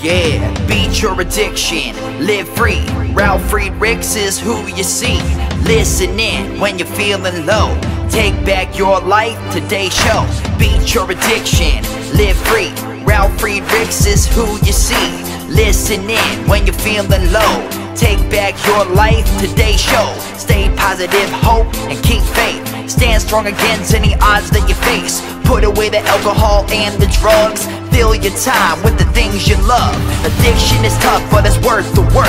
Yeah, beat your addiction, live free. Ralf Friedrichs is who you see. Listen in when you're feeling low. Take back your life, today's show. Beat your addiction, live free. Ralf Friedrichs is who you see. Listen in when you're feeling low. Take back your life, today's show. Stay positive, hope, and keep faith. Stand strong against any odds that you face. Put away the alcohol and the drugs. Fill your time with the things you love. Addiction is tough, but it's worth the work.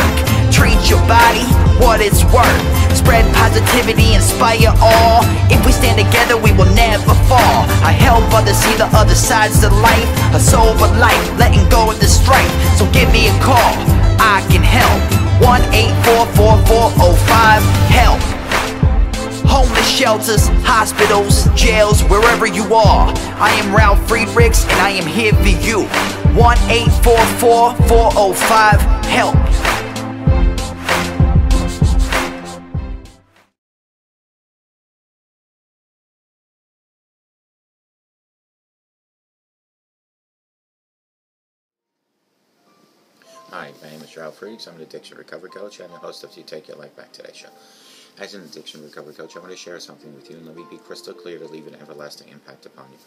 Treat your body what it's worth. Spread positivity, inspire all. If we stand together, we will never fall. I help others see the other sides of life. A sober life, letting go of the strife. So give me a call, I can help. 1-844-4405-HELP. Homeless shelters, hospitals, jails, wherever you are. I am Ralf Friedrichs and I am here for you. 1-844-405-HELP. Hi, my name is Ralf Friedrichs. I'm an addiction recovery coach and the host of the Take Your Life Back Today show. As an addiction recovery coach, I want to share something with you, and let me be crystal clear to leave an everlasting impact upon you.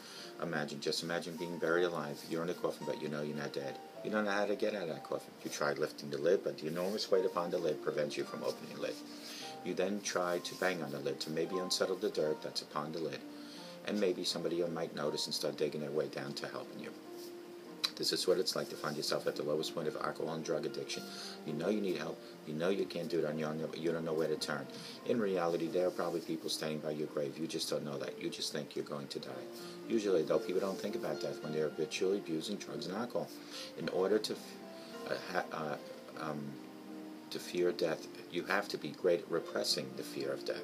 Just imagine being buried alive. You're in a coffin, but you know you're not dead. You don't know how to get out of that coffin. You tried lifting the lid, but the enormous weight upon the lid prevents you from opening the lid. You then try to bang on the lid to maybe unsettle the dirt that's upon the lid, and maybe somebody might notice and start digging their way down to helping you. This is what it's like to find yourself at the lowest point of alcohol and drug addiction. You know you need help. You know you can't do it on your own. You don't know where to turn. In reality, there are probably people standing by your grave. You just don't know that. You just think you're going to die. Usually, though, people don't think about death when they're habitually abusing drugs and alcohol. In order to fear death, you have to be great at repressing the fear of death.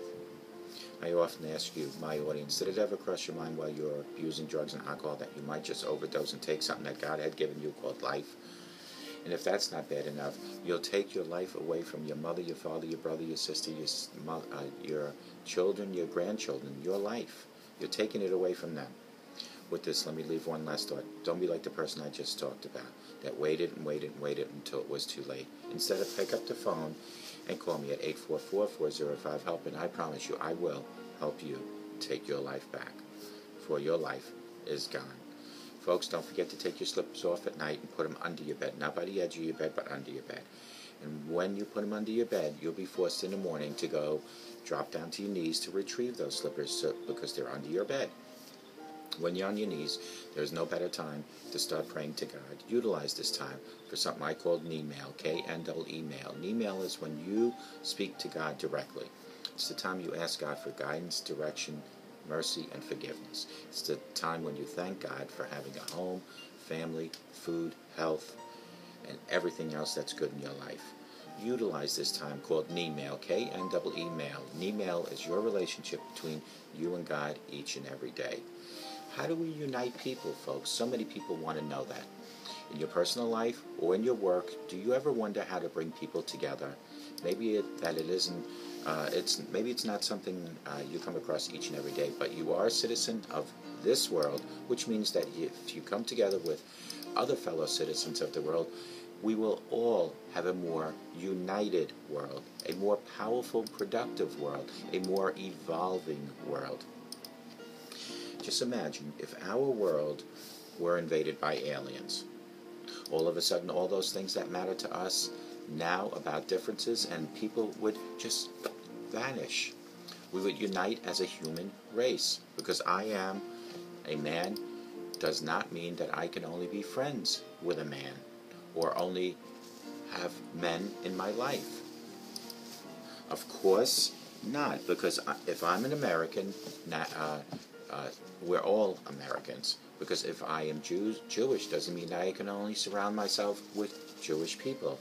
I often ask you, my audience, did it ever cross your mind while you're abusing drugs and alcohol that you might just overdose and take something that God had given you called life? And if that's not bad enough, you'll take your life away from your mother, your father, your brother, your sister, your children, your grandchildren, your life. You're taking it away from them. With this, let me leave one last thought. Don't be like the person I just talked about that waited and waited and waited until it was too late. Instead of pick up the phone and call me at 844-405-HELP, and I promise you I will help you take your life back, for your life is gone. Folks, don't forget to take your slippers off at night and put them under your bed, not by the edge of your bed, but under your bed. And when you put them under your bed, you'll be forced in the morning to go drop down to your knees to retrieve those slippers because they're under your bed. When you're on your knees, there's no better time to start praying to God. Utilize this time for something I call knee-mail, K-N-E-mail. Knee-mail is when you speak to God directly. It's the time you ask God for guidance, direction, mercy, and forgiveness. It's the time when you thank God for having a home, family, food, health, and everything else that's good in your life. Utilize this time called knee-mail, K-N-E-mail. Knee-mail is your relationship between you and God each and every day. How do we unite people, folks? So many people want to know that. In your personal life or in your work, do you ever wonder how to bring people together? Maybe maybe it's not something you come across each and every day, but you are a citizen of this world, which means that if you come together with other fellow citizens of the world, we will all have a more united world, a more powerful, productive world, a more evolving world. Just imagine if our world were invaded by aliens. All of a sudden, all those things that matter to us now about differences, and people would just vanish. We would unite as a human race. Because I am a man does not mean that I can only be friends with a man or only have men in my life. Of course not, because if I'm an American, we're all Americans. Because if I am Jewish doesn't mean that I can only surround myself with Jewish people.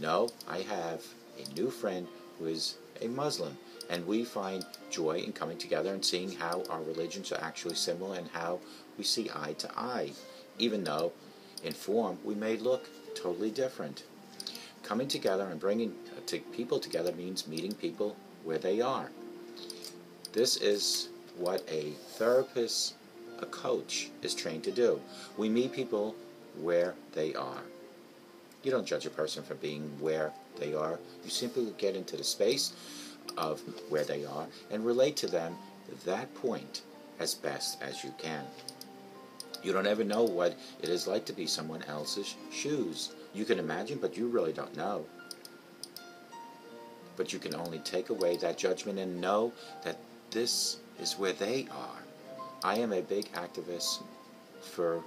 No, I have a new friend who is a Muslim, and we find joy in coming together and seeing how our religions are actually similar and how we see eye to eye, even though in form we may look totally different. Coming together and bringing people together means meeting people where they are. This is what a therapist, a coach, is trained to do. We meet people where they are. You don't judge a person for being where they are. You simply get into the space of where they are and relate to them that point as best as you can. You don't ever know what it is like to be someone else's shoes. You can imagine, but you really don't know. But you can only take away that judgment and know that this is where they are. I am a big activist for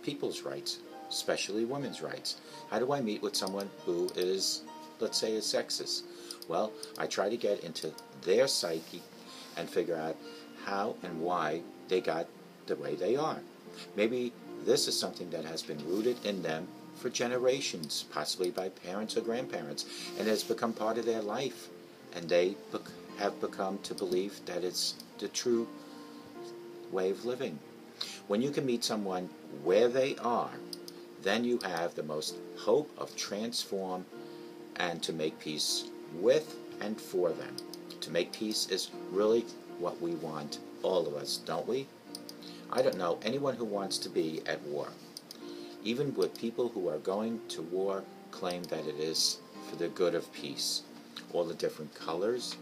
people's rights, especially women's rights. How do I meet with someone who is, let's say, is sexist? Well, I try to get into their psyche and figure out how and why they got the way they are. Maybe this is something that has been rooted in them for generations, possibly by parents or grandparents, and has become part of their life, and they have become to believe that it's the true way of living. When you can meet someone where they are, then you have the most hope of transform and to make peace with and for them. To make peace is really what we want, all of us, don't we? I don't know anyone who wants to be at war. Even with people who are going to war claim that it is for the good of peace. All the different colors,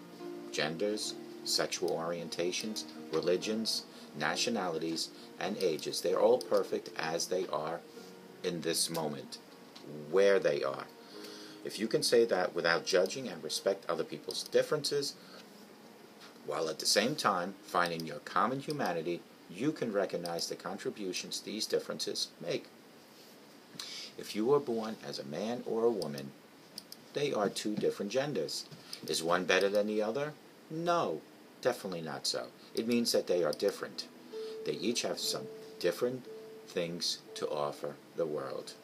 genders, sexual orientations, religions, nationalities, and ages, they're all perfect as they are in this moment, where they are. If you can say that without judging and respect other people's differences, while at the same time finding your common humanity, you can recognize the contributions these differences make. If you were born as a man or a woman, they are two different genders. Is one better than the other? No, definitely not so. It means that they are different. They each have some different things to offer the world.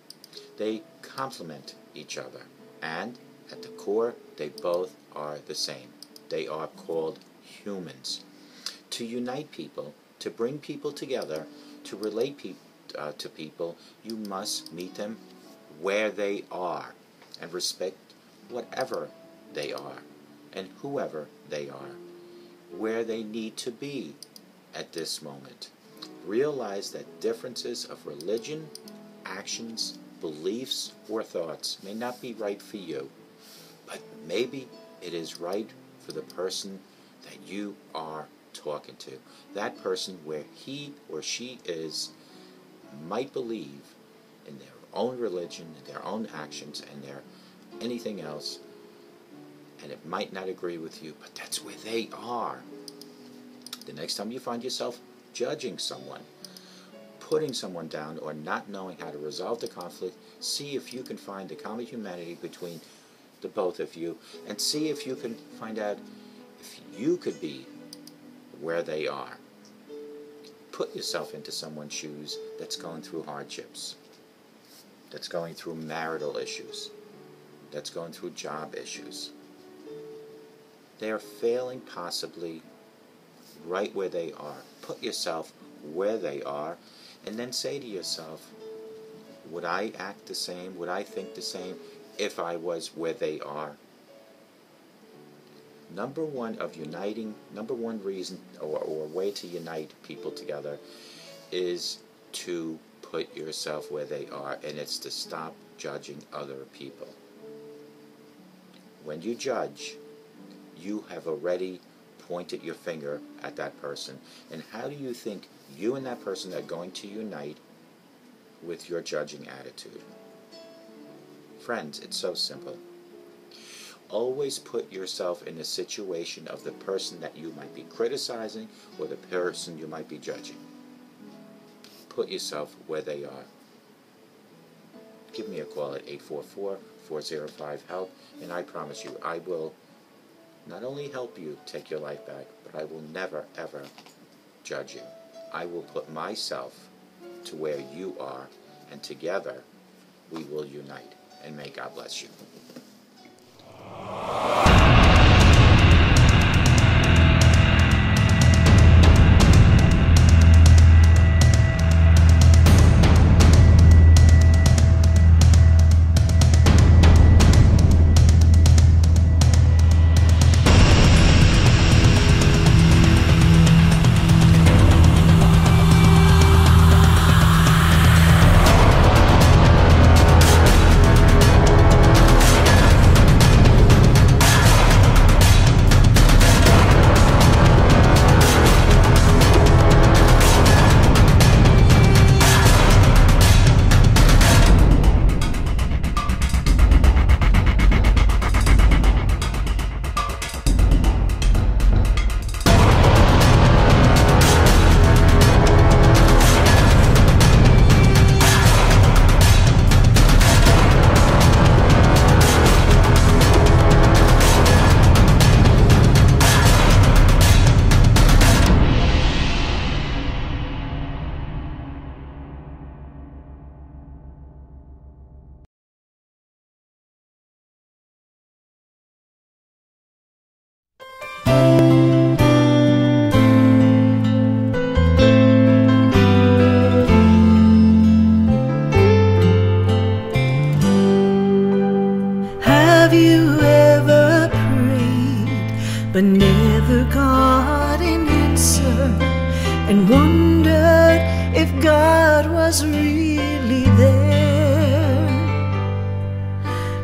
They complement each other, and at the core, they both are the same. They are called humans. To unite people, to bring people together, to relate to people, you must meet them where they are and respect whatever they are and whoever they are, where they need to be at this moment. Realize that differences of religion, actions, beliefs, or thoughts may not be right for you, but maybe it is right for the person that you are talking to. That person where he or she is might believe in their own religion, in their own actions, and their anything else, and it might not agree with you, but that's where they are. The next time you find yourself judging someone, putting someone down, or not knowing how to resolve the conflict, see if you can find the common humanity between the both of you, and see if you can find out if you could be where they are. Put yourself into someone's shoes that's going through hardships, that's going through marital issues, that's going through job issues. They are failing possibly right where they are. Put yourself where they are, and then say to yourself, would I act the same? Would I think the same if I was where they are? Number one reason or way to unite people together is to put yourself where they are, and it's to stop judging other people. When you judge, you have already pointed your finger at that person. And how do you think you and that person are going to unite with your judging attitude? Friends, it's so simple. Always put yourself in the situation of the person that you might be criticizing or the person you might be judging. Put yourself where they are. Give me a call at 844-405-HELP, and I promise you, I will not only help you take your life back, but I will never, ever judge you. I will put myself to where you are, and together we will unite. And may God bless you. if God was really there?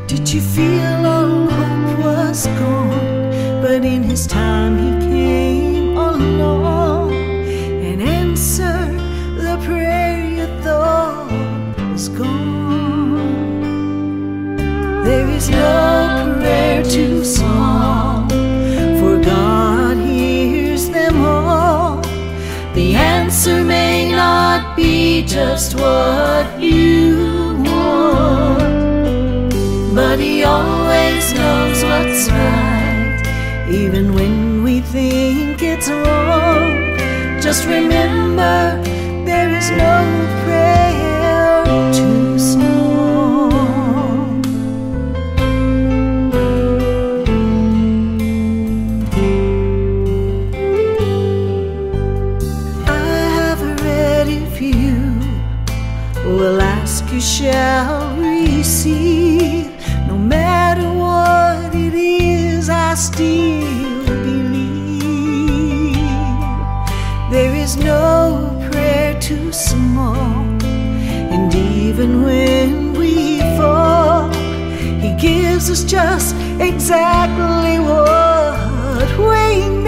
Did you feel all hope was gone, but in His time He came along and answered the prayer you thought was gone? There is no prayer too small, for God hears them all. The answer may not be just what you want, but He always knows what's right, even when we think it's wrong. Just remember, there is no prayer too small. I have ready for you, will ask, you shall receive. No matter what it is, I still believe. There is no prayer too small, and even when we fall, He gives us just exactly what we need.